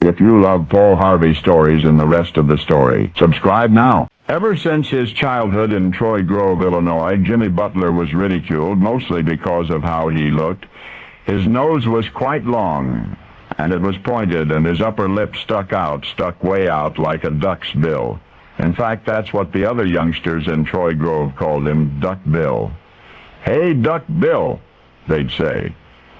If you love Paul Harvey stories and the rest of the story, subscribe now. Ever since his childhood in Troy Grove, Illinois, Jimmy Butler was ridiculed, mostly because of how he looked. His nose was quite long, and it was pointed, and his upper lip stuck way out like a duck's bill. In fact, that's what the other youngsters in Troy Grove called him, Duck Bill. "Hey, Duck Bill," they'd say.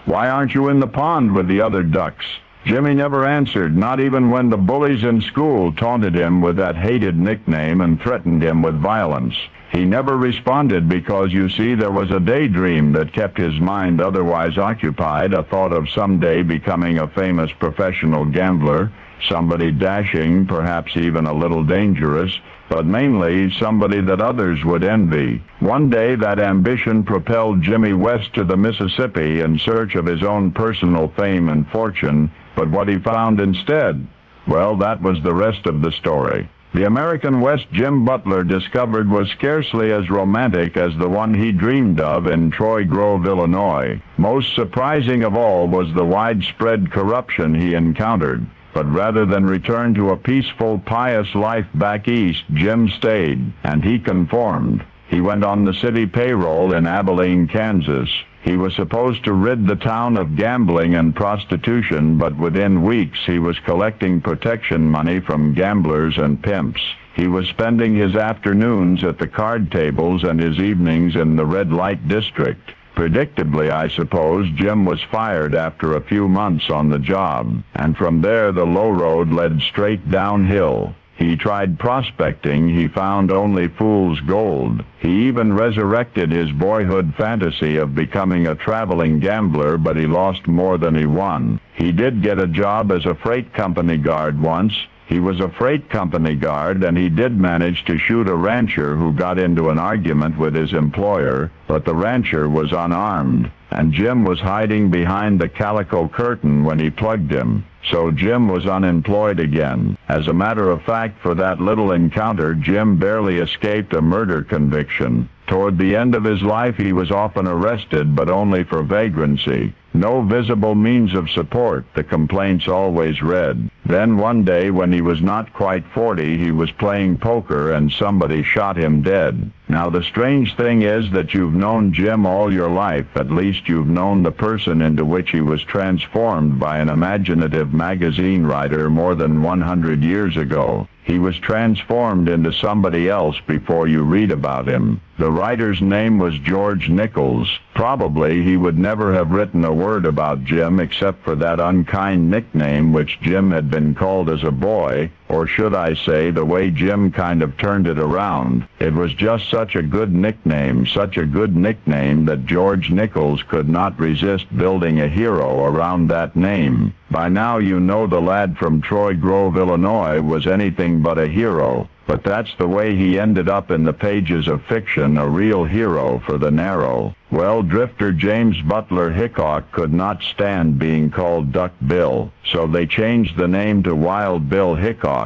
"Why aren't you in the pond with the other ducks?" Jimmy never answered, not even when the bullies in school taunted him with that hated nickname and threatened him with violence. He never responded because, you see, there was a daydream that kept his mind otherwise occupied, a thought of someday becoming a famous professional gambler, somebody dashing, perhaps even a little dangerous, but mainly somebody that others would envy. One day that ambition propelled Jimmy west to the Mississippi in search of his own personal fame and fortune, but what he found instead, well, that was the rest of the story. The American West Jim Butler discovered was scarcely as romantic as the one he dreamed of in Troy Grove, Illinois. Most surprising of all was the widespread corruption he encountered. But rather than return to a peaceful, pious life back east, Jim stayed, and he conformed. He went on the city payroll in Abilene, Kansas. He was supposed to rid the town of gambling and prostitution, but within weeks he was collecting protection money from gamblers and pimps. He was spending his afternoons at the card tables and his evenings in the red light district. Predictably, I suppose, Jim was fired after a few months on the job, and from there the low road led straight downhill. He tried prospecting, he found only fool's gold. He even resurrected his boyhood fantasy of becoming a traveling gambler, but he lost more than he won. He did get a job as a freight company guard once. He was a freight company guard, and he did manage to shoot a rancher who got into an argument with his employer, but the rancher was unarmed, and Jim was hiding behind the calico curtain when he plugged him. So Jim was unemployed again. As a matter of fact, for that little encounter, Jim barely escaped a murder conviction. Toward the end of his life, he was often arrested, but only for vagrancy. No visible means of support, the complaints always read. Then one day, when he was not quite 40, he was playing poker and somebody shot him dead. Now, the strange thing is that you've known Jim all your life. At least you've known the person into which he was transformed by an imaginative magazine writer more than 100 years ago. He was transformed into somebody else before you read about him. The writer's name was George Nichols. Probably he would never have written a word about Jim except for that unkind nickname which Jim had been called as a boy, or should I say, the way Jim kind of turned it around. It was just such a good nickname that George Nichols could not resist building a hero around that name. By now you know the lad from Troy Grove, Illinois was anything but a hero. But that's the way he ended up in the pages of fiction, a real hero for the narrow. Well, drifter James Butler Hickok could not stand being called Duck Bill, so they changed the name to Wild Bill Hickok.